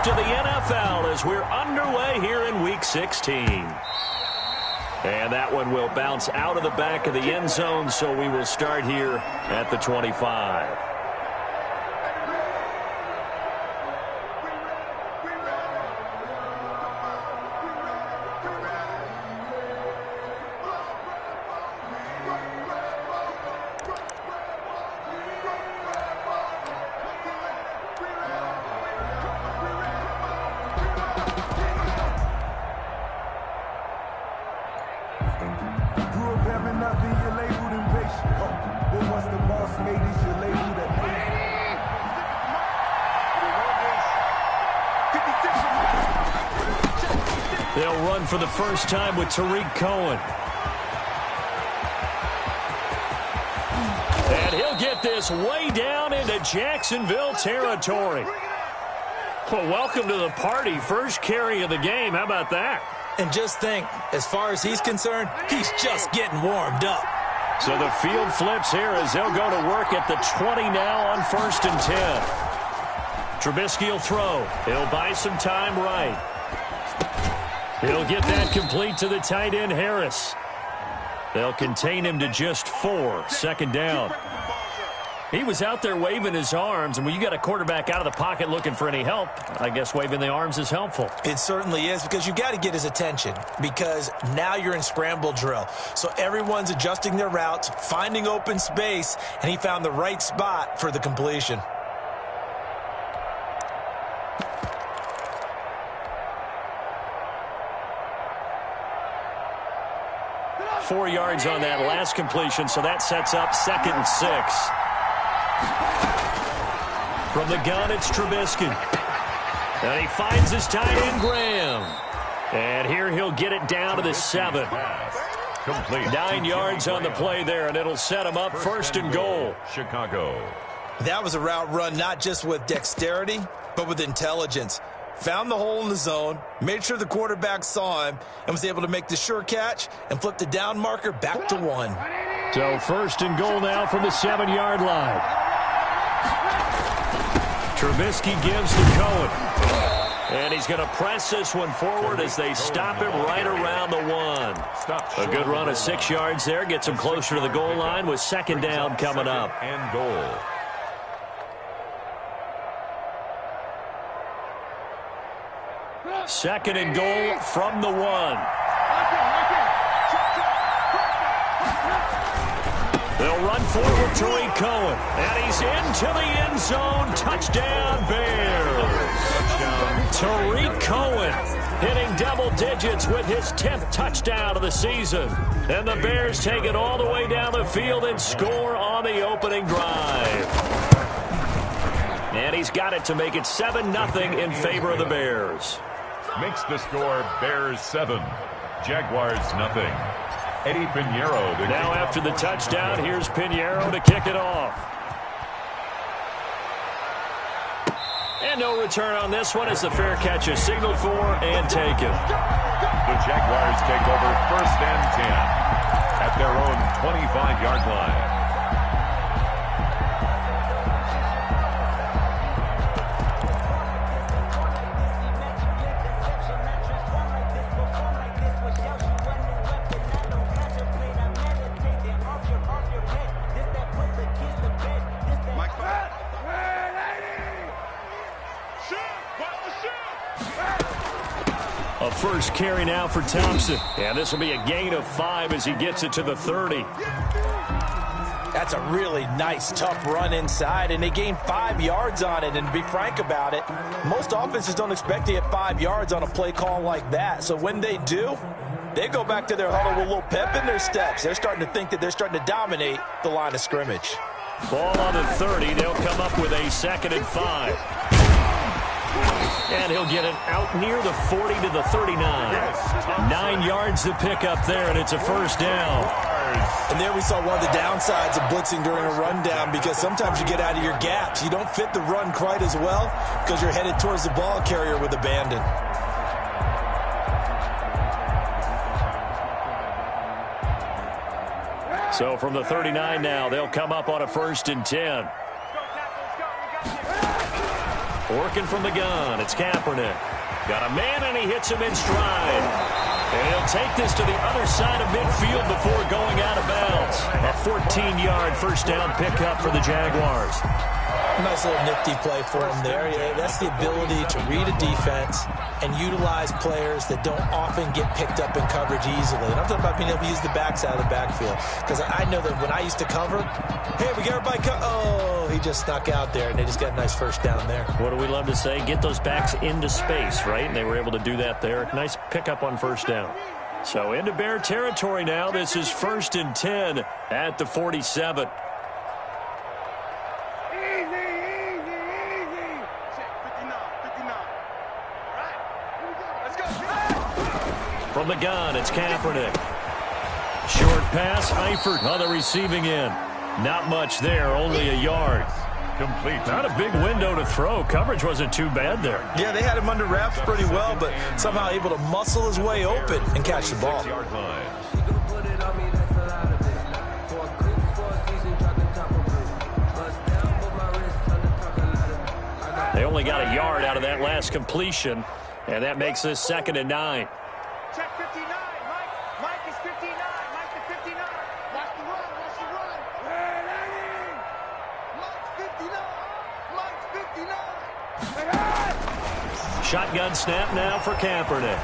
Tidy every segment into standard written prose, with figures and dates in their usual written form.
to the NFL as we're underway here in Week 16. And that one will bounce out of the back of the end zone, so we will start here at the 25. They'll run for the first time with Tariq Cohen. And he'll get this way down into Jacksonville territory. Well, welcome to the party. First carry of the game. How about that? And just think, as far as he's concerned, he's just getting warmed up. So the field flips here as they'll go to work at the 20 now on 1st and 10. Trubisky will throw. He'll buy some time right. He'll get that complete to the tight end, Harris. They'll contain him to just 4. Second down. He was out there waving his arms, and when you got a quarterback out of the pocket looking for any help, I guess waving the arms is helpful. It certainly is, because you got to get his attention, because now you're in scramble drill. So everyone's adjusting their routes, finding open space, and he found the right spot for the completion. 4 yards on that last completion, so that sets up 2nd and 6. From the gun, it's Trubisky. And he finds his tight end, Graham. And here he'll get it down to the 7. 9 yards on the play there, and it'll set him up 1st and goal. Chicago. That was a route run not just with dexterity, but with intelligence. Found the hole in the zone, made sure the quarterback saw him, and was able to make the sure catch and flip the down marker back to 1. So 1st and goal now from the 7-yard line. Trubisky gives to Cohen. And he's going to press this one forward as they stop him right around the 1. A good run of 6 yards there. Gets him closer to the goal line with 2nd down coming up. And goal. Second and goal from the 1. They'll run forward, Tariq Cohen. And he's into the end zone. Touchdown, Bears. Tariq Cohen hitting double digits with his 10th touchdown of the season. And the Bears take it all the way down the field and score on the opening drive. And he's got it to make it 7-0 in favor of the Bears. Makes the score Bears 7, Jaguars 0. Eddie Pinheiro. Now after the touchdown, here's Pinheiro to kick it off. And no return on this one as the fair catch is signaled for and taken. The Jaguars take over 1st and 10 at their own 25-yard line. A first carry now for Thompson. And this will be a gain of 5 as he gets it to the 30. That's a really nice, tough run inside, and they gained 5 yards on it. And to be frank about it, most offenses don't expect to get 5 yards on a play call like that. So when they do, they go back to their huddle with a little pep in their steps. They're starting to think that they're starting to dominate the line of scrimmage. Ball on the 30. They'll come up with a 2nd and 5. And he'll get it out near the 40 to the 39. 9 yards to pick up there, and it's a first down. And there we saw one of the downsides of blitzing during a rundown, because sometimes you get out of your gaps. You don't fit the run quite as well because you're headed towards the ball carrier with abandon. So from the 39 now, they'll come up on a 1st and 10. Working from the gun, it's Kaepernick. Got a man, and he hits him in stride. And he'll take this to the other side of midfield before going out of bounds. A 14-yard first down pickup for the Jaguars. Nice little nifty play for him there. Yeah, that's the ability to read a defense and utilize players that don't often get picked up in coverage easily. And I'm talking about being able to use the backside of the backfield. Because I know that when I used to cover, hey, we got everybody oh, he just snuck out there, and they just got a nice first down there. What do we love to say? Get those backs into space, right? And they were able to do that there. Nice pickup on first down. So into Bear territory now. This is 1st and 10 at the 47. From the gun, it's Kaepernick. Short pass, Eifert on the receiving end. Not much there, only a yard. Complete. Not a big window to throw. Coverage wasn't too bad there. Yeah, they had him under wraps pretty well, but somehow able to muscle his way open and catch the ball. They only got a yard out of that last completion, and that makes this 2nd and 9. Check 59. Mike is 59. Mike is 59. Watch the run. Watch the run. Mike's 59. Mike's 59. Shotgun snap now for Kaepernick.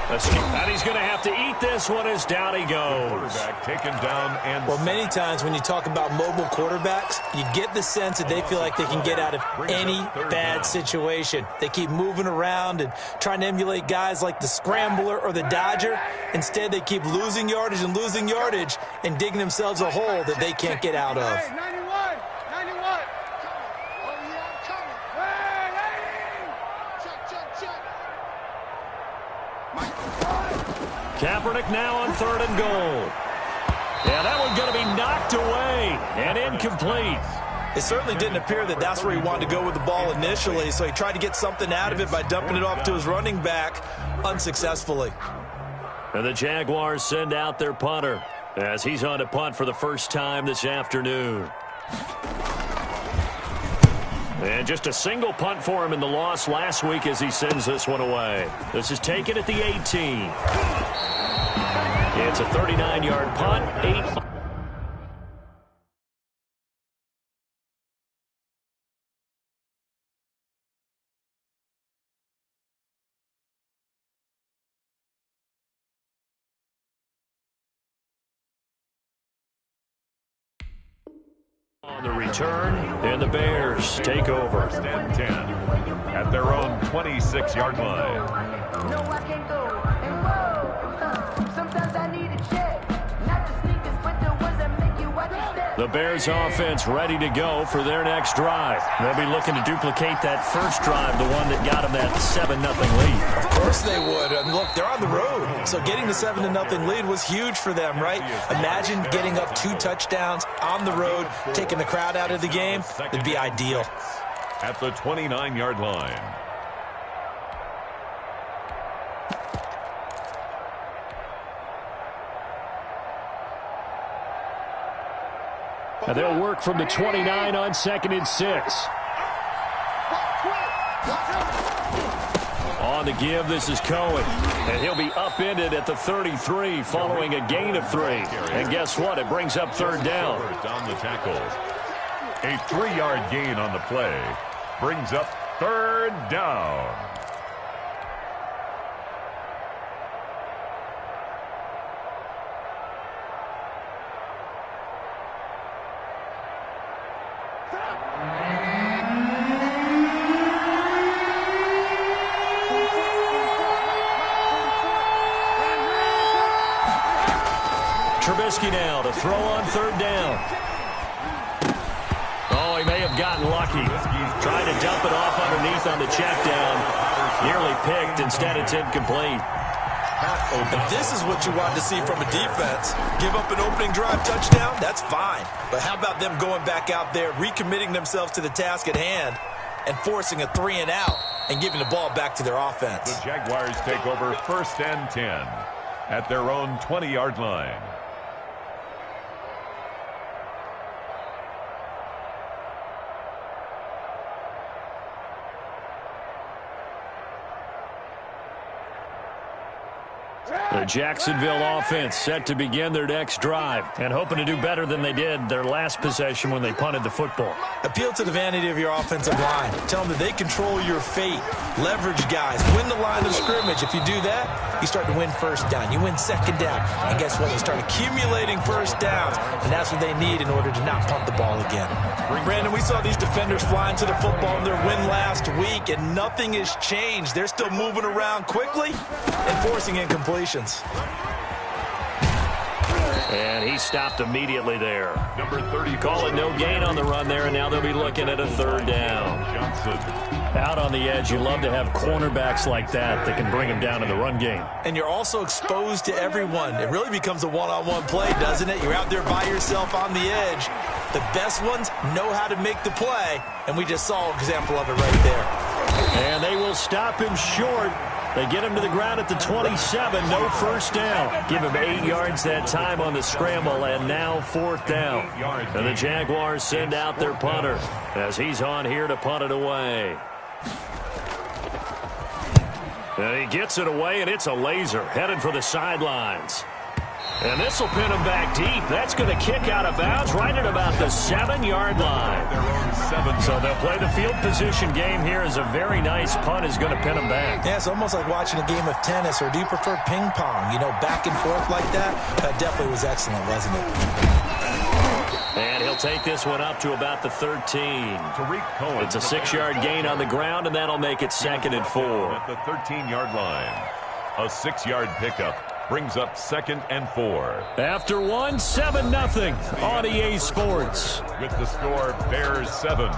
And he's going to have to eat this one as down he goes. Quarterback taken down and well, many times when you talk about mobile quarterbacks, you get the sense that they feel like they can get out of any bad situation. They keep moving around and trying to emulate guys like the Scrambler or the Dodger. Instead, they keep losing yardage and digging themselves a hole that they can't get out of. Hey, 91. 91. Oh, yeah, coming. Hey, check. Kaepernick now on 3rd and goal. Yeah, that one's going to be knocked away and incomplete. It certainly didn't appear that that's where he wanted to go with the ball initially, so he tried to get something out of it by dumping it off to his running back unsuccessfully. And the Jaguars send out their punter as he's on to punt for the first time this afternoon. And just a single punt for him in the loss last week as he sends this one away. This is taken at the 18. It's a 39-yard punt, 8. On the return, and the Bears take over. 1st and 10 at their own 26-yard line. No, I can't go. And whoa, sometimes I need a check. Not the sneakers, but the ones that make you watch your step. The Bears offense ready to go for their next drive. They'll be looking to duplicate that first drive, the one that got them that 7-0 lead. Of course they would. And look, they're on the road. So getting the 7-0 lead was huge for them, right? Imagine getting up 2 touchdowns on the road, taking the crowd out of the game. It'd be ideal. At the 29-yard line. And they'll work from the 29 on 2nd and 6. On the give, this is Cohen. And he'll be upended at the 33 following a gain of 3. And guess what? It brings up 3rd down. On the tackle. A 3-yard gain on the play brings up 3rd down. Trubisky now to throw on 3rd down. Oh, he may have gotten lucky. Trying to dump it off underneath on the check down. Nearly picked. Instead, it's incomplete. If this is what you want to see from a defense, give up an opening drive touchdown, that's fine. But how about them going back out there, recommitting themselves to the task at hand, and forcing a 3-and-out and giving the ball back to their offense? The Jaguars take over 1st and 10 at their own 20-yard line. The Jacksonville offense set to begin their next drive and hoping to do better than they did their last possession when they punted the football. Appeal to the vanity of your offensive line. Tell them that they control your fate. Leverage guys. Win the line of scrimmage. If you do that, you start to win first down. You win second down. And guess what? They start accumulating first downs. And that's what they need in order to not punt the ball again. Brandon, we saw these defenders flying to the football in their win last week, and nothing has changed. They're still moving around quickly and forcing incompletions. And he stopped immediately there. Number 30. Call it no gain on the run there, and now they'll be looking at a third down. Johnson. Out on the edge, you love to have cornerbacks like that can bring them down in the run game. And you're also exposed to everyone. It really becomes a one-on-one play, doesn't it? You're out there by yourself on the edge. The best ones know how to make the play, and we just saw an example of it right there. And they will stop him short. They get him to the ground at the 27, no first down. Give him 8 yards that time on the scramble, and now fourth down. And the Jaguars send out their punter as he's on here to punt it away. And he gets it away, and it's a laser headed for the sidelines. And this will pin him back deep. That's going to kick out of bounds right at about the 7-yard line. So they'll play the field position game here as a very nice punt is going to pin him back. Yeah, it's almost like watching a game of tennis, or do you prefer ping pong? You know, back and forth like that? That definitely was excellent, wasn't it? And he'll take this one up to about the 13. It's a 6-yard gain on the ground, and that'll make it 2nd and 4. At the 13-yard line. A 6-yard pickup brings up 2nd and 4. After 7-0 on EA Sports. With the score, Bears 7,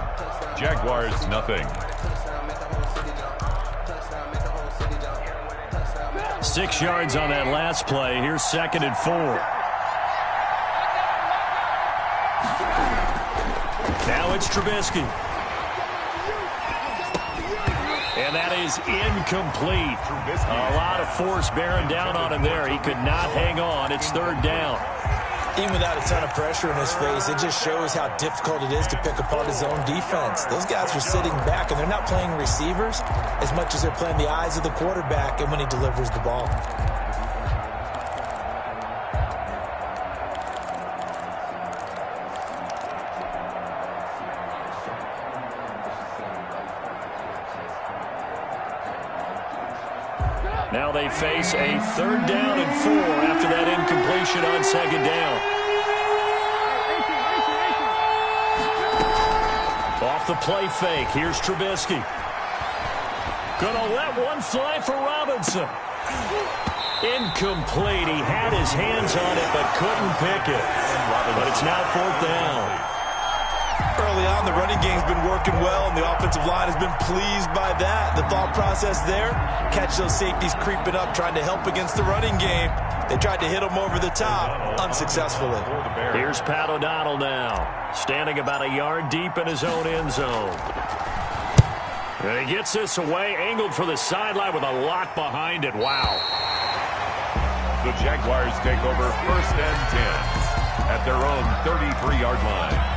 Jaguars 0. 6 yards on that last play. Here's 2nd and 4. Now it's Trubisky. And that is incomplete. A lot of force bearing down on him there. He could not hang on. It's 3rd down. Even without a ton of pressure in his face, it just shows how difficult it is to pick apart his own defense. Those guys are sitting back, and they're not playing receivers as much as they're playing the eyes of the quarterback and when he delivers the ball. Now they face a 3rd down and 4 after that incompletion on 2nd down. Off the play fake, here's Trubisky. Gonna let one fly for Robinson. Incomplete. He had his hands on it but couldn't pick it. But it's now 4th down. Early on, the running game's been working well, and the offensive line has been pleased by that. The thought process there, catch those safeties creeping up, trying to help against the running game. They tried to hit them over the top, unsuccessfully. Here's Pat O'Donnell now, standing about a yard deep in his own end zone. And he gets this away, angled for the sideline with a lot behind it. Wow. The Jaguars take over 1st and 10 at their own 33-yard line.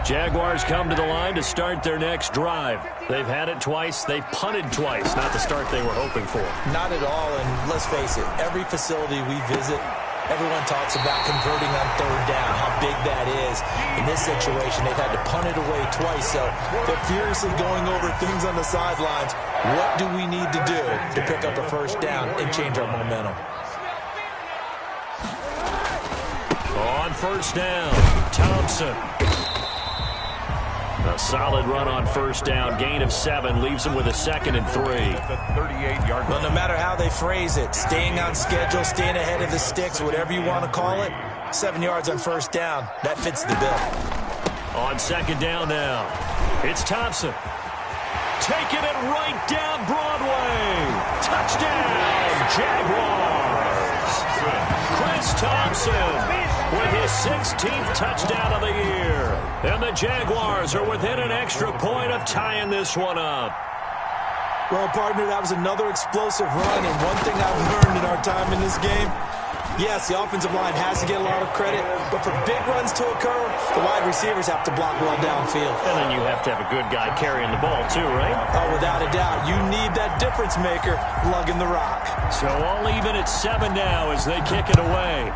Jaguars come to the line to start their next drive. They've had it twice. They've punted twice. Not the start they were hoping for. Not at all, and let's face it, every facility we visit, everyone talks about converting on 3rd down, how big that is. In this situation, they've had to punt it away twice, so they're furiously going over things on the sidelines. What do we need to do to pick up a 1st down and change our momentum? On 1st down, Thompson. A solid run on 1st down. Gain of 7 leaves him with a 2nd and 3. Well, no matter how they phrase it, staying on schedule, staying ahead of the sticks, whatever you want to call it, 7 yards on 1st down. That fits the bill. On 2nd down now, it's Thompson. Taking it right down Broadway. Touchdown, Jaguars. Chris Thompson with his 16th touchdown of the year. And the Jaguars are within an extra point of tying this one up. Well, partner, that was another explosive run, and one thing I've learned in our time in this game, Yes, the offensive line has to get a lot of credit, but for big runs to occur, the wide receivers have to block well downfield. And then you have to have a good guy carrying the ball too, right? Oh, without a doubt. You need that difference maker lugging the rock. So all even at 7 now as they kick it away.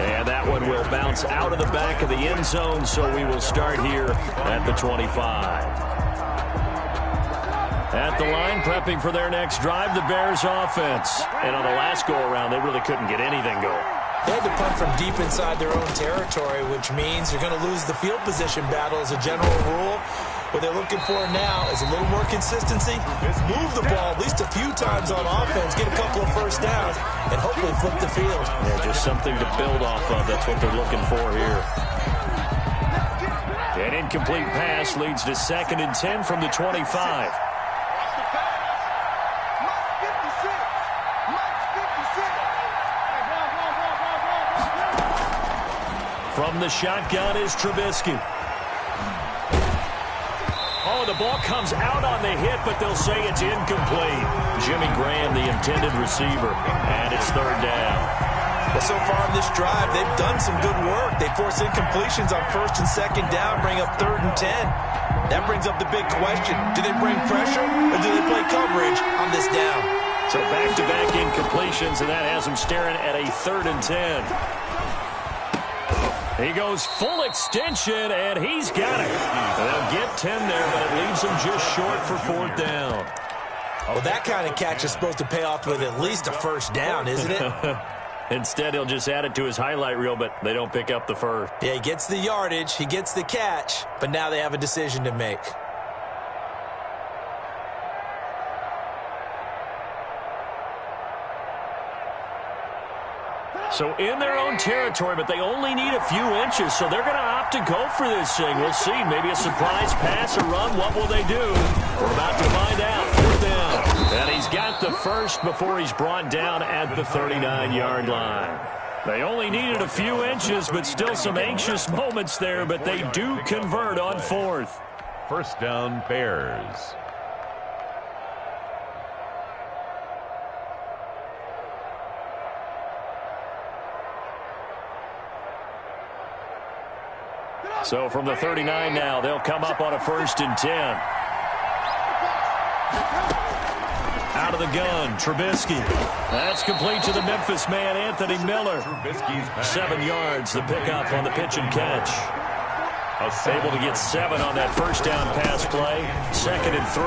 And that one will bounce out of the back of the end zone, so we will start here at the 25. At the line, prepping for their next drive, the Bears offense. And on the last go-around, they really couldn't get anything going. They had to punt from deep inside their own territory, which means you're going to lose the field position battle as a general rule. What they're looking for now is a little more consistency, move the ball at least a few times on offense, get a couple of first downs, and hopefully flip the field. Yeah, just something to build off of. That's what they're looking for here. An incomplete pass leads to 2nd and 10 from the 25. From the shotgun is Trubisky. Oh, the ball comes out on the hit, but they'll say it's incomplete. Jimmy Graham, the intended receiver, and it's 3rd down. Well, so far in this drive, they've done some good work. They force incompletions on 1st and 2nd down, bring up 3rd and 10. That brings up the big question. Do they bring pressure, or do they play coverage on this down? So back-to-back incompletions, and that has them staring at a 3rd and 10. He goes full extension, and he's got it. They'll get 10 there, but it leaves him just short for 4th down. Well, that kind of catch is supposed to pay off with at least a 1st down, isn't it? Instead, he'll just add it to his highlight reel, but they don't pick up the first. Yeah, he gets the yardage, he gets the catch, but now they have a decision to make. So in their own territory, but they only need a few inches, so they're going to opt to go for this thing. We'll see. Maybe a surprise pass or run. What will they do? We're about to find out. 4th down. And he's got the first before he's brought down at the 39-yard line. They only needed a few inches, but still some anxious moments there, but they do convert on 4th. 1st down, Bears. So from the 39 now, they'll come up on a 1st and 10. Out of the gun, Trubisky. That's complete to the Memphis man, Anthony Miller. 7 yards, the pickup on the pitch and catch. Able to get 7 on that 1st down pass play. 2nd and 3.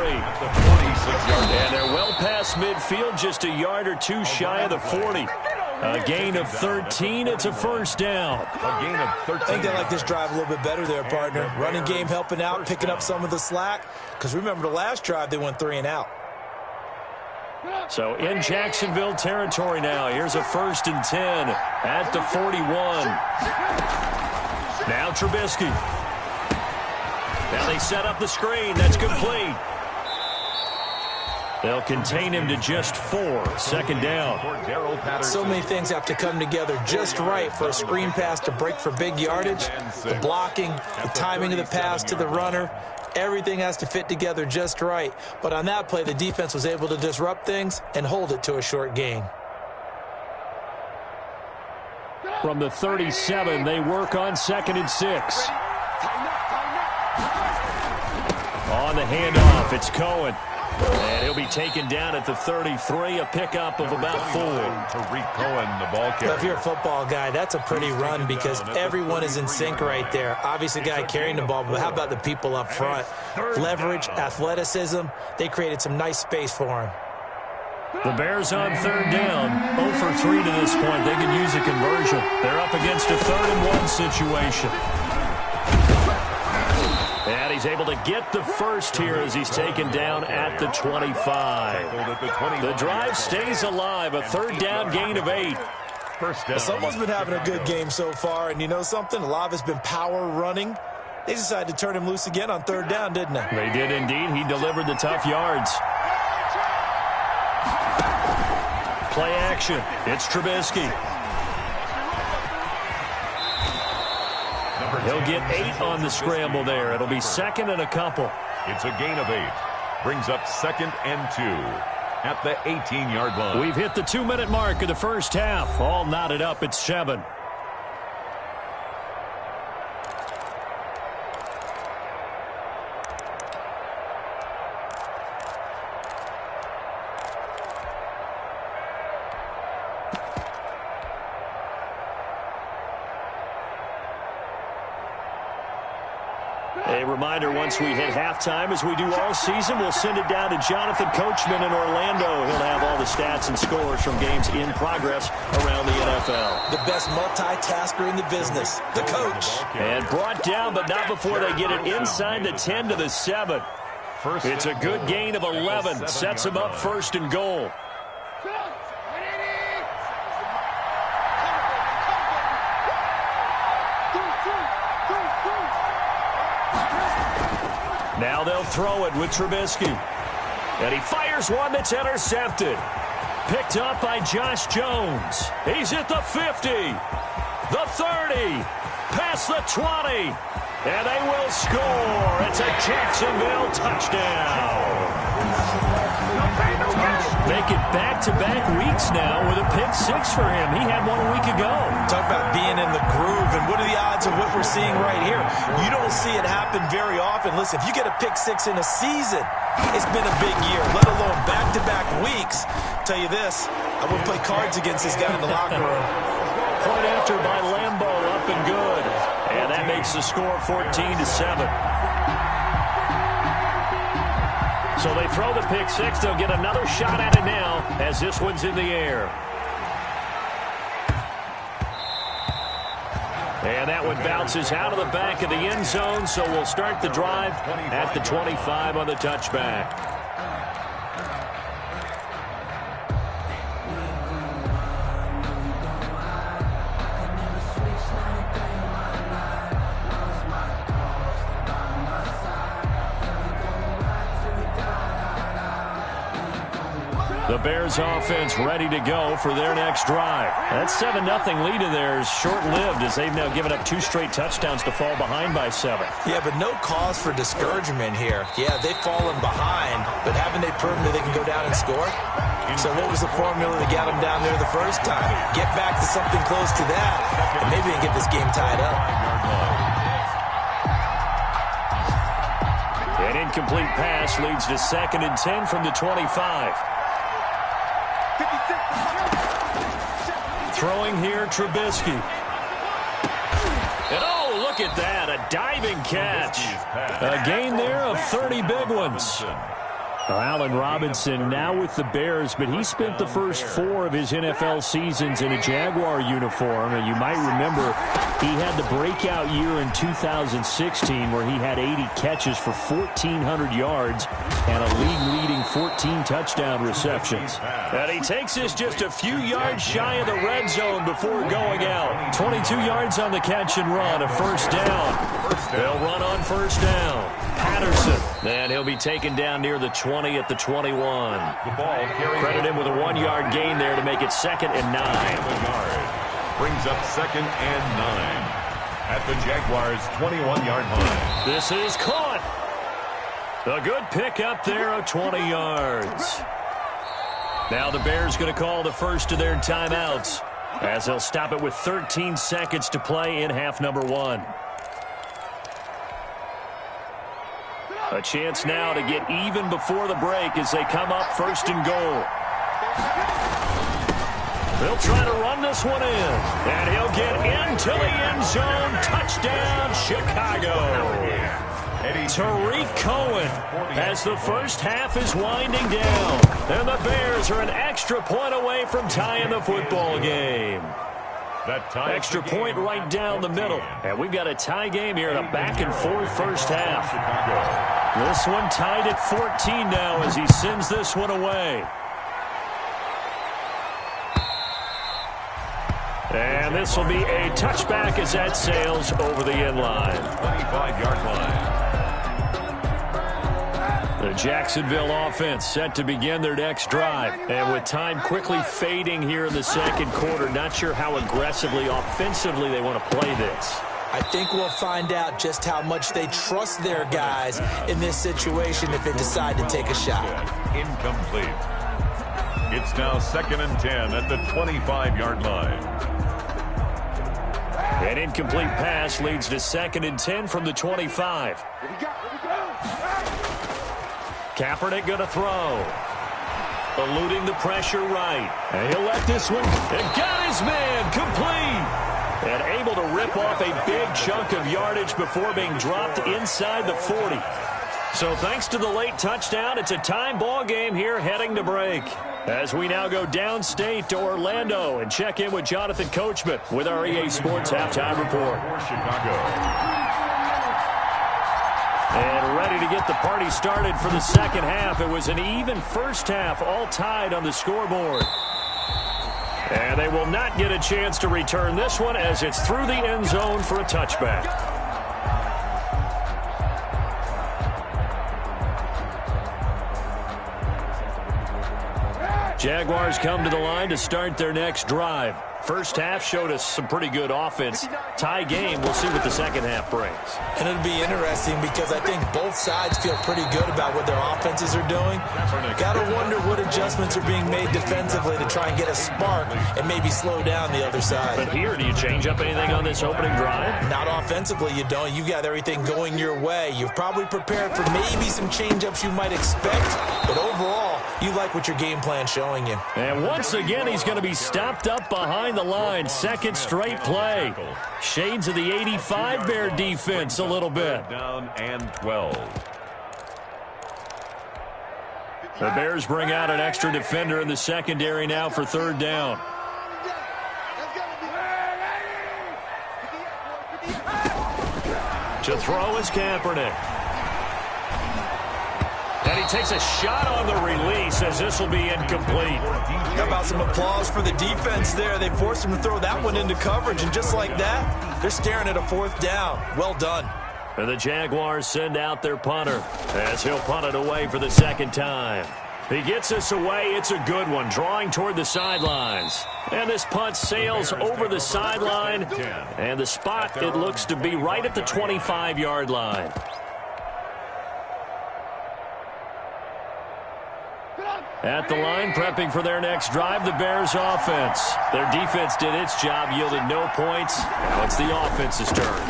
And they're well past midfield, just a yard or two shy of the 40. A gain of 13. It's a 1st down. A gain of 13. I think they like this drive a little bit better there, partner. Running game helping out, picking up some of the slack. Because remember, the last drive, they went 3 and out. So in Jacksonville territory now. Here's a 1st and 10 at the 41. Now Trubisky. Now they set up the screen. That's complete. They'll contain him to just 4. 2nd down. So many things have to come together just right for a screen pass to break for big yardage. The blocking, the timing of the pass to the runner. Everything has to fit together just right. But on that play, the defense was able to disrupt things and hold it to a short gain. From the 37, they work on 2nd and 6. On the handoff, it's Cohen. And he'll be taken down at the 33, a pickup of about 4. Tariq Cohen, the ball carrier. If you're a football guy, that's a pretty run because everyone is in sync right there. Obviously, the guy carrying the ball, but how about the people up front? Leverage, athleticism, they created some nice space for him. The Bears on 3rd down, 0 for 3 to this point. They can use a conversion. They're up against a 3rd and 1 situation. And he's able to get the first here as he's taken down at the 25. The drive stays alive, a 3rd down gain of 8. First down. Someone's been having a good game so far, and you know something? A lot of it's been power running. They decided to turn him loose again on 3rd down, didn't they? They did indeed. He delivered the tough yards. Play action. It's Trubisky. He'll get 8 on the scramble there. It'll be 2nd and a couple. It's a gain of 8. Brings up 2nd and 2. at the 18-yard line. We've hit the 2-minute mark of the first half. All knotted up at 7. A reminder, once we hit halftime, as we do all season, we'll send it down to Jonathan Coachman in Orlando. He'll have all the stats and scores from games in progress around the NFL. The best multitasker in the business, the coach. And brought down, but not before they get it inside the 10 to the 7. It's a good gain of 11. Sets them up first and goal. Now they'll throw it with Trubisky. And he fires one that's intercepted. Picked up by Josh Jones. He's at the 50, the 30, past the 20. And they will score. It's a Jacksonville touchdown. Make it back-to-back weeks now with a pick-6 for him. He had one a week ago. Talk about being in the groove, and what are the odds of what we're seeing right here? You don't see it happen very often. Listen, if you get a pick-6 in a season, it's been a big year, let alone back-to-back weeks. Tell you this, I wouldn't play cards against this guy in the locker room. Point after by Lambo, up and good. And that makes the score 14-7. So they throw the pick-6. They'll get another shot at it now as this one's in the air. And that one bounces out of the back of the end zone, so we'll start the drive at the 25 on the touchback. The Bears offense ready to go for their next drive. That 7-0 lead in there is short-lived as they've now given up 2 straight touchdowns to fall behind by 7. Yeah, but no cause for discouragement here. Yeah, they've fallen behind, but haven't they proven that they can go down and score? So what was the formula that got them down there the first time? Get back to something close to that, and maybe they can get this game tied up. An incomplete pass leads to 2nd and 10 from the 25. Throwing here, Trubisky. And oh, look at that, a diving catch. A gain there of 30 big ones. Allen Robinson now with the Bears, but he spent the first 4 of his NFL seasons in a Jaguar uniform. And you might remember he had the breakout year in 2016 where he had 80 catches for 1,400 yards and a league-leading 14 touchdown receptions. And he takes this just a few yards shy of the red zone before going out. 22 yards on the catch and run, a first down. They'll run on first down. Patterson, and he'll be taken down near the 20 at the 21. Credit him with a 1-yard gain there to make it 2nd and 9. Brings up 2nd and 9 at the Jaguars' 21-yard line. This is caught. A good pickup there of 20 yards. Now the Bears going to call the first of their timeouts as they'll stop it with 13 seconds to play in half number 1. A chance now to get even before the break as they come up 1st and goal. They'll try to run this one in, and he'll get into the end zone. Touchdown, Chicago. Tariq Cohen as the first half is winding down, and the Bears are an extra point away from tying the football game. Extra point right down the middle. And we've got a tie game here in a back-and-forth first half. This one tied at 14 now as he sends this one away. And this will be a touchback as that sails over the end line. 25-yard line. The Jacksonville offense set to begin their next drive. And with time quickly fading here in the second quarter, not sure how aggressively, offensively they want to play this. I think we'll find out just how much they trust their guys in this situation if they decide to take a shot. Incomplete. It's now 2nd and 10 at the 25-yard line. An incomplete pass leads to 2nd and 10 from the 25. Kaepernick going to throw. Eluding the pressure right. And he'll let this one. And got his man complete. And able to rip off a big chunk of yardage before being dropped inside the 40. So thanks to the late touchdown, it's a time ball game here heading to break. As we now go downstate to Orlando and check in with Jonathan Coachman with our EA Sports Halftime Report. For Chicago. And ready to get the party started for the second half. It was an even first half, all tied on the scoreboard. And they will not get a chance to return this one as it's through the end zone for a touchback. Jaguars come to the line to start their next drive. First half showed us some pretty good offense. Tie game, we'll see what the second half brings. And it'll be interesting because I think both sides feel pretty good about what their offenses are doing. Got to wonder what adjustments are being made defensively to try and get a spark and maybe slow down the other side. But here, do you change up anything on this opening drive? Not offensively, you don't. You got everything going your way. You've probably prepared for maybe some change-ups you might expect, but overall, you like what your game plan's showing you. And once again, he's going to be stopped up behind the line. Second straight play. Shades of the 85 Bear defense a little bit. Down and 12. The Bears bring out an extra defender in the secondary now for third down. To throw is Kaepernick. And he takes a shot on the release as this will be incomplete. How about some applause for the defense there? They forced him to throw that one into coverage, and just like that, they're staring at a fourth down. Well done. And the Jaguars send out their punter as he'll punt it away for the second time. He gets this away. It's a good one, drawing toward the sidelines. And this punt sails over the sideline. And the spot, it looks to be right at the 25-yard line. At the line, prepping for their next drive, the Bears offense. Their defense did its job, yielded no points. Now it's the offense's turn.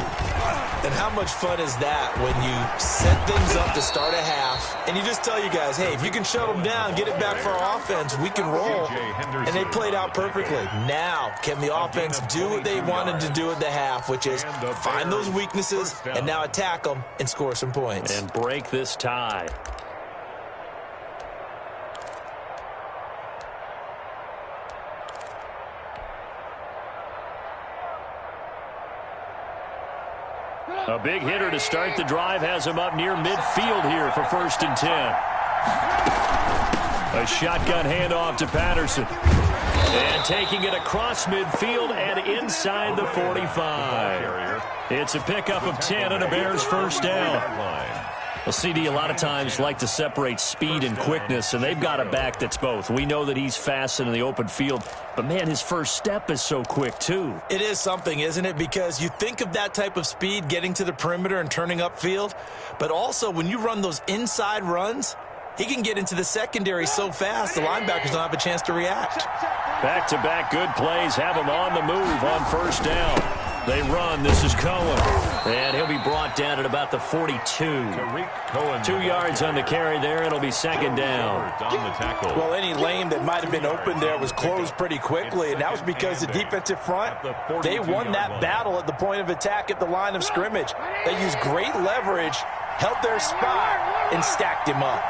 And how much fun is that when you set things up to start a half, and you just tell you guys, hey, if you can shut them down, get it back for our offense, we can roll. And they played out perfectly. Now, can the offense do what they wanted to do at the half, which is find those weaknesses and now attack them and score some points. And break this tie. A big hitter to start the drive has him up near midfield here for 1st and 10. A shotgun handoff to Patterson. And taking it across midfield and inside the 45. It's a pickup of 10 and a Bears first down. Well, CD, a lot of times like to separate speed and quickness, and they've got a back that's both. We know that he's fast in the open field, but, man, his first step is so quick, too. It is something, isn't it? Because you think of that type of speed getting to the perimeter and turning upfield, but also when you run those inside runs, he can get into the secondary so fast the linebackers don't have a chance to react. Back-to-back good plays have him on the move on first down. They run. This is Cohen. And he'll be brought down at about the 42. 2 yards on the carry there. It'll be second down. Well, any lane that might have been open there was closed pretty quickly, and that was because the defensive front, they won that battle at the point of attack at the line of scrimmage. They used great leverage, held their spot, and stacked him up.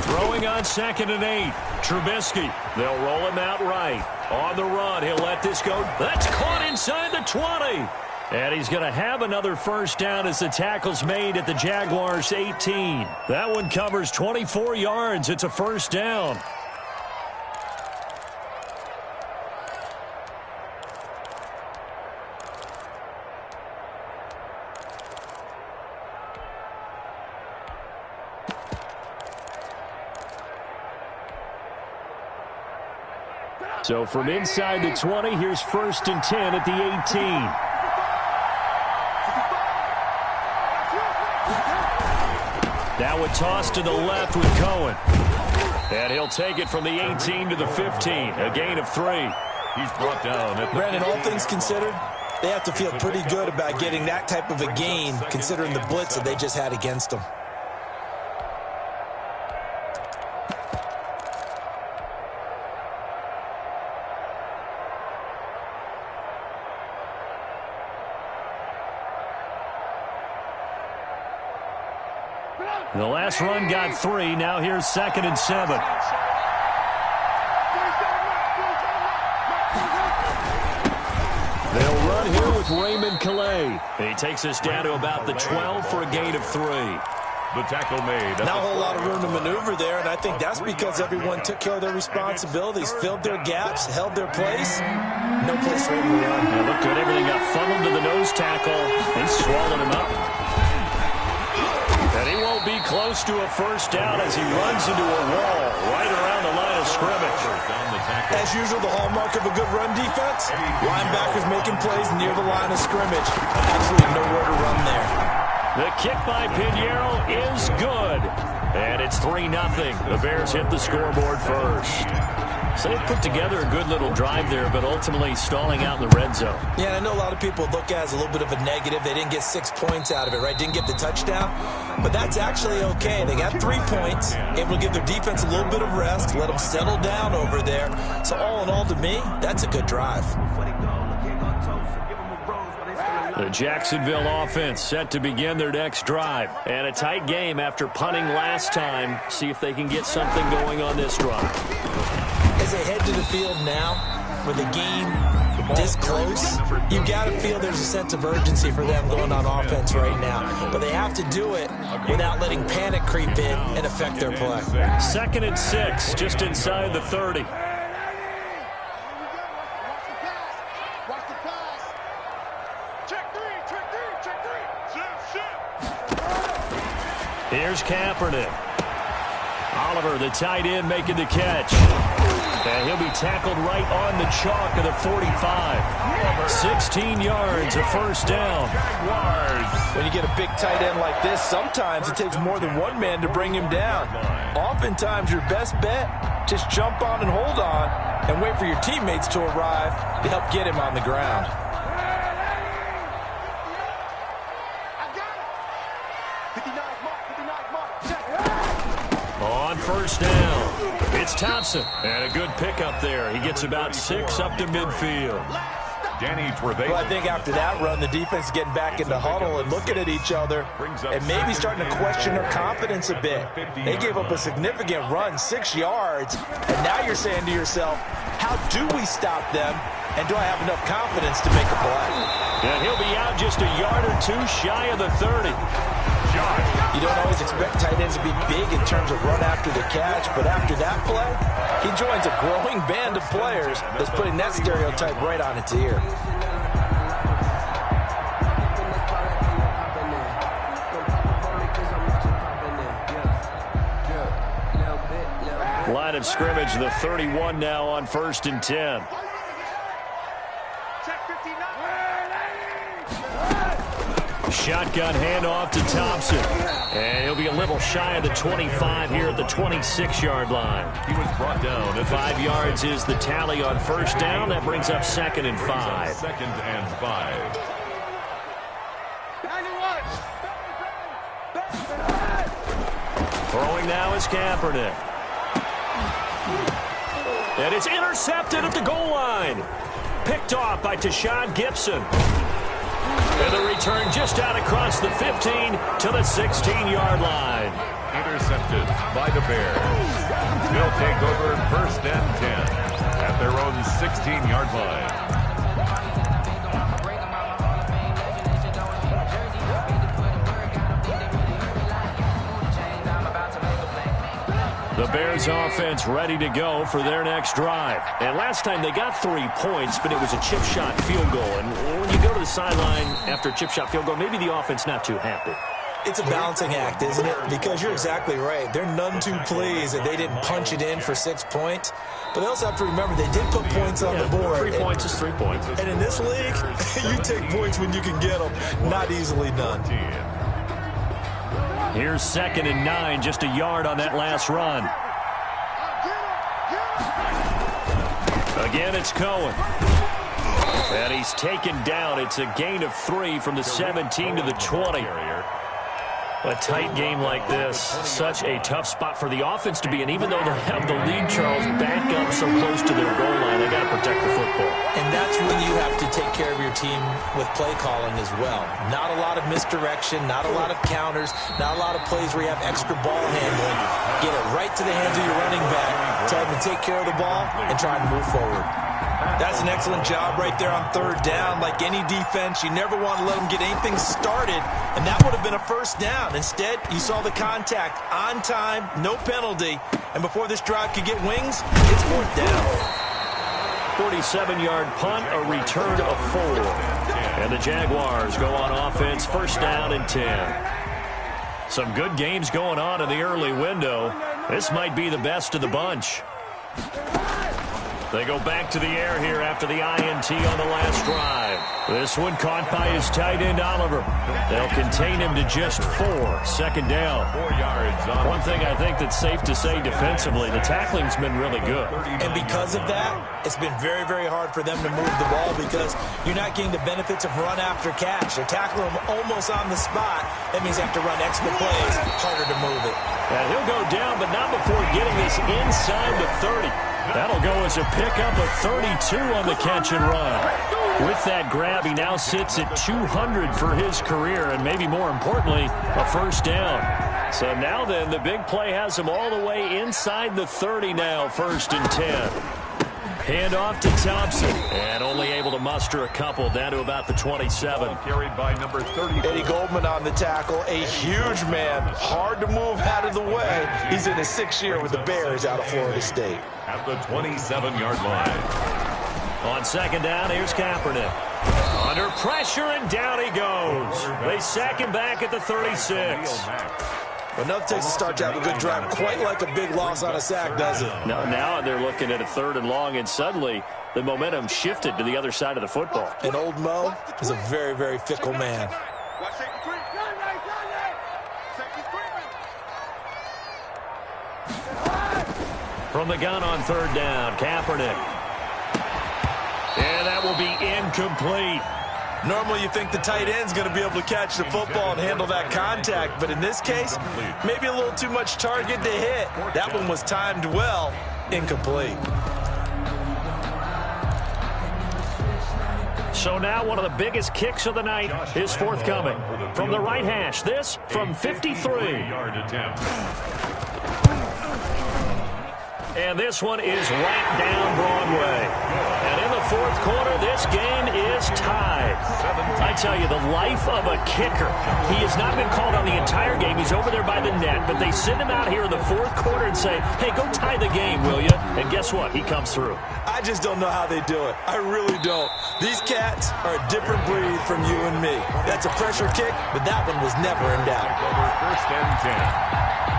Throwing on 2nd and 8. Trubisky. They'll roll him out right. On the run, he'll let this go. That's caught inside the 20. And he's going to have another first down as the tackle's made at the Jaguars' 18. That one covers 24 yards. It's a first down. So from inside the 20, here's 1st and 10 at the 18. Now a toss to the left with Cohen. And he'll take it from the 18 to the 15, a gain of 3. He's brought down at the Brandon, all things considered, they have to feel pretty good about getting that type of a gain, considering the blitz that they just had against them. The last run got 3. Now here's 2nd and 7. They'll run here with Raymond Calais. He takes us down to about the 12 for a gain of 3. The tackle made. Not a whole lot of room to maneuver there, and I think that's because everyone took care of their responsibilities, filled their gaps, held their place. No place for him to run. Yeah, look good. Everything got funneled to the nose tackle. He swallowed him up. And he won't be close to a first down as he runs into a wall right around the line of scrimmage. As usual, the hallmark of a good run defense, linebackers making plays near the line of scrimmage. Absolutely nowhere to run there. The kick by Pinheiro is good. And it's 3-0. The Bears hit the scoreboard first. So they put together a good little drive there, but ultimately stalling out in the red zone. Yeah, and I know a lot of people look at it as a little bit of a negative. They didn't get 6 points out of it, right? Didn't get the touchdown. But that's actually okay. They got 3 points, able to give their defense a little bit of rest, let them settle down over there. So all in all, to me, that's a good drive. The Jacksonville offense set to begin their next drive. And a tight game after punting last time. See if they can get something going on this drive. As they head to the field now, with the game this close, you got to feel there's a sense of urgency for them going on offense right now. But they have to do it without letting panic creep in and affect their play. 2nd and 6, just inside the 30. Watch the pass. Check three. Shift. Here's Kaepernick. Oliver, the tight end, making the catch. And he'll be tackled right on the chalk of the 45. 16 yards, a first down. When you get a big tight end like this, sometimes it takes more than one man to bring him down. Oftentimes, your best bet, just jump on and hold on and wait for your teammates to arrive to help get him on the ground. On first down, it's Thompson. And a good pickup there. He gets about 6 up to midfield. Danny Trevathan. Well, I think after that run, the defense is getting back in the huddle and looking at each other and maybe starting to question their confidence a bit. They gave up a significant run, 6 yards, and now you're saying to yourself, how do we stop them, and do I have enough confidence to make a play? And he'll be out just a yard or 2 shy of the 30. You don't always expect tight ends to be big in terms of run after the catch, but after that play, he joins a growing band of players that's putting that stereotype right on its ear. Line of scrimmage, the 31 now on 1st and 10. Shotgun handoff to Thompson. And he'll be a little shy of the 25 here at the 26-yard line. He was brought down at 5 yards is the tally on first down. That brings up 2nd and 5. 2nd and 5. Throwing now is Kaepernick. And it's intercepted at the goal line. Picked off by Tashawn Gibson. And the return just out across the 15 to the 16-yard line. Intercepted by the Bears. They'll take over 1st and 10 at their own 16-yard line. The Bears offense ready to go for their next drive. And last time they got 3 points, but it was a chip shot field goal. And when you go to the sideline after a chip shot field goal, maybe the offense not too happy. It's a balancing act, isn't it? Because you're exactly right. They're none too pleased that they didn't punch it in for 6 points. But they also have to remember they did put points on the board. 3 points is 3 points. And in this league, you take points when you can get them. Not easily done. Here's 2nd and 9, just a yard on that last run. Again, it's Cohen. And he's taken down. It's a gain of 3 from the 17 to the 20. A tight game like this, such a tough spot for the offense to be in. Even though they have the lead, Charles, back up so close to their goal line, they got to protect the football. And that's when you have to take care of your team with play calling as well. Not a lot of misdirection, not a lot of counters, not a lot of plays where you have extra ball handling. Get it right to the hands of your running back, tell them to take care of the ball, and try to move forward. That's an excellent job right there on third down. Like any defense, you never want to let them get anything started, and that would have been a first down. Instead, you saw the contact on time, no penalty, and before this drive could get wings, it's fourth down. 47-yard punt, a return of 4. And the Jaguars go on offense, first down and 10. Some good games going on in the early window. This might be the best of the bunch. They go back to the air here after the INT on the last drive. This one caught by his tight end, Oliver. They'll contain him to just 4. Second down. 4 yards. One thing I think that's safe to say defensively, the tackling's been really good. And because of that, it's been very, very hard for them to move the ball because you're not getting the benefits of run after catch. They're tackling him almost on the spot. That means they have to run extra plays, harder to move it. And he'll go down, but not before getting this inside the 30. That'll go as a pickup of 32 on the catch and run. With that grab, he now sits at 200 for his career, and maybe more importantly, a first down. So now then, the big play has him all the way inside the 30 now, first and 10. Hand off to Thompson, and only able to muster a couple down to about the 27. Carried by number 30. Eddie Goldman on the tackle, a huge man, hard to move out of the way. He's in his 6th year with the Bears out of Florida State. At the 27-yard line. On second down, here's Kaepernick. Under pressure, and down he goes. They sack him back at the 36. But nothing takes a start to have a good drive, quite like a big loss on a sack, does it? Now they're looking at a 3rd and long, and suddenly the momentum shifted to the other side of the football. And old Mo is a very, very fickle man. From the gun on 3rd down, Kaepernick. And that will be incomplete. Normally you think the tight end's going to be able to catch the football and handle that contact, but in this case, maybe a little too much target to hit. That one was timed well, incomplete. So now one of the biggest kicks of the night is forthcoming. From the right hash, this from 53. And this one is right down Broadway. And in the 4th quarter, this game is tied. I tell you, the life of a kicker. He has not been called on the entire game. He's over there by the net, but they send him out here in the 4th quarter and say, hey, go tie the game, will you? And guess what? He comes through. I just don't know how they do it. I really don't. These cats are a different breed from you and me. That's a pressure kick, but that one was never in doubt. First and 10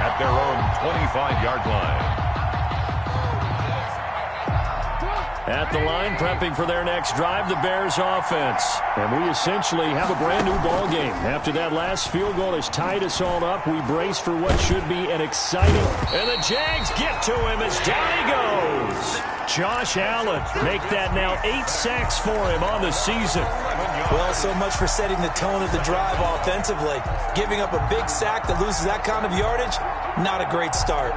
at their own 25-yard line. At the line, prepping for their next drive, the Bears offense. And we essentially have a brand-new ball game. After that last field goal has tied us all up, we brace for what should be an exciting... And the Jags get to him as down he goes. Josh Allen make that now 8 sacks for him on the season. Well, so much for setting the tone of the drive offensively. Giving up a big sack that loses that kind of yardage, not a great start.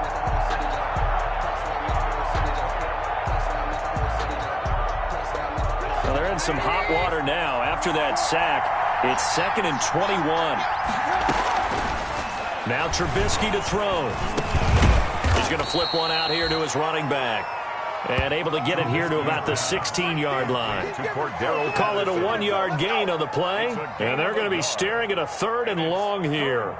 Well, they're in some hot water now. After that sack, it's 2nd and 21. Now Trubisky to throw. He's going to flip one out here to his running back. And able to get it here to about the 16-yard line. Call it a 1-yard gain on the play. And they're going to be staring at a 3rd and long here.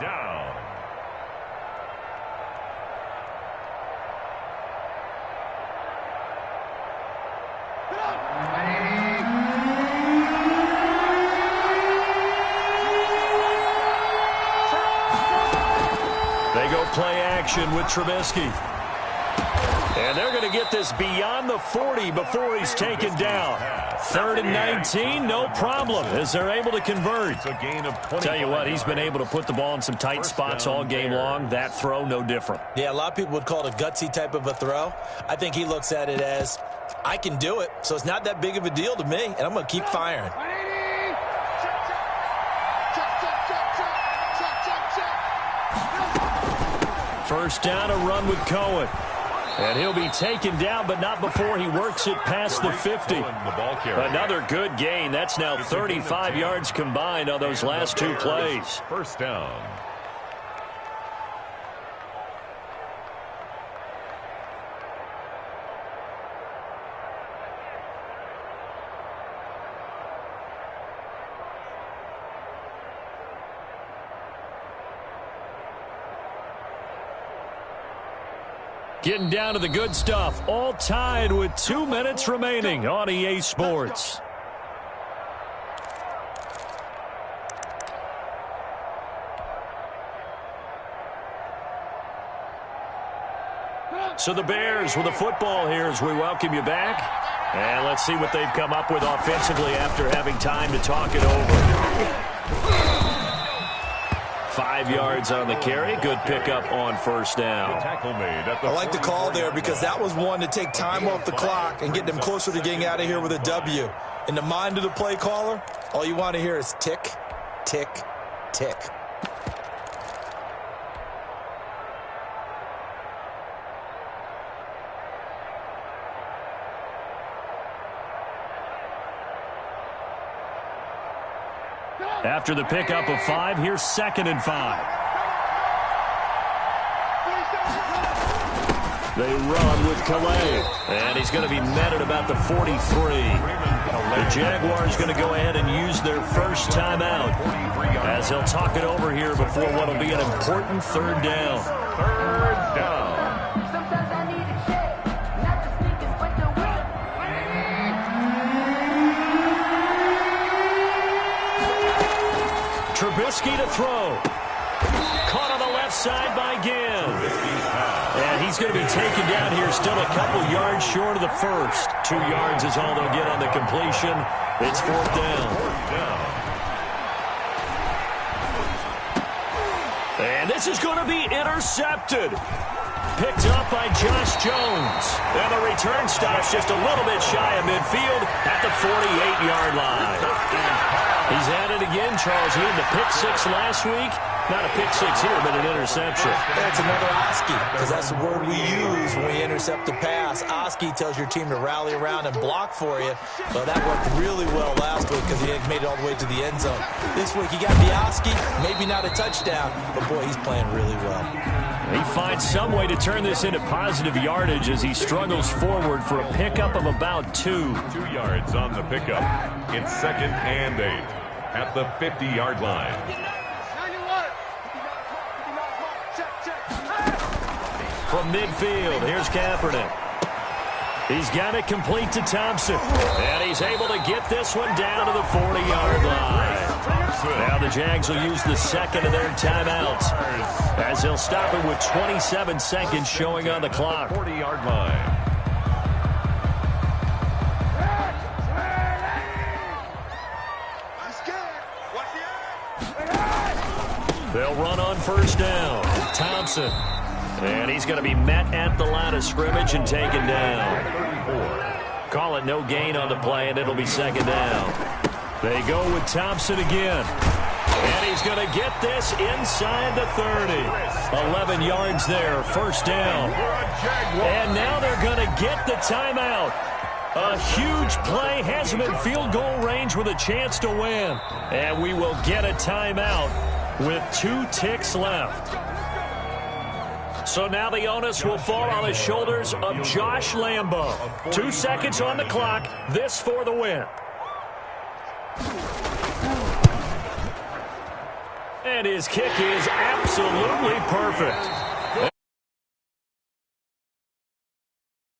Play action with Trubisky. And they're going to get this beyond the 40 before he's taken down. 3rd and 19, no problem, as they're able to convert. Tell you what, he's been able to put the ball in some tight spots all game long. That throw, no different. Yeah, a lot of people would call it a gutsy type of a throw. I think he looks at it as I can do it, so it's not that big of a deal to me, and I'm going to keep firing. First down, a run with Cohen. And he'll be taken down, but not before he works it past the 50. Another good gain. That's now 35 yards combined on those last two plays. First down. Getting down to the good stuff. All tied with 2 minutes remaining on EA Sports. So the Bears with the football here as we welcome you back. And let's see what they've come up with offensively after having time to talk it over. 5 yards on the carry. Good pickup on first down. I like the call there because that was one to take time off the clock and get them closer to getting out of here with a W. In the mind of the play caller, all you want to hear is tick, tick, tick. After the pickup of 5, here's 2nd and 5. They run with Calais, and he's going to be met at about the 43. The Jaguars going to go ahead and use their first timeout as they'll talk it over here before what will be an important third down. Third down. Sometimes I need a check, not the sneakers, but the whip. Trubisky to throw. Caught on the left side by Gibb. And he's going to be taken down here, still a couple yards short of the first. 2 yards is all they'll get on the completion. It's 4th down. And this is going to be intercepted. Picked up by Josh Jones. And the return stops just a little bit shy of midfield at the 48-yard line. He's at it again, Charles. He had the pick 6 last week. Not a pick 6 here, but an interception. That's another Oski, because that's the word we use when we intercept a pass. Oski tells your team to rally around and block for you. Well, that worked really well last week because he had made it all the way to the end zone. This week, he got the Oski, maybe not a touchdown, but boy, he's playing really well. He finds some way to turn this into positive yardage as he struggles forward for a pickup of about 2. 2 yards on the pickup. It's 2nd and 8 at the 50-yard line. From midfield, here's Kaepernick. He's got it complete to Thompson. And he's able to get this one down to the 40-yard line. Now the Jags will use the 2nd of their timeouts as they'll stop it with 27 seconds showing on the clock. 40-yard line. They'll run on first down. Thompson. And he's going to be met at the line of scrimmage and taken down. Call it no gain on the play, and it'll be 2nd down. They go with Thompson again. And he's going to get this inside the 30. 11 yards there, first down. And now they're going to get the timeout. A huge play, has him in field goal range with a chance to win. And we will get a timeout with 2 ticks left. So now the onus will fall on the shoulders of Josh Lambo. 2 seconds on the clock. This for the win. And his kick is absolutely perfect.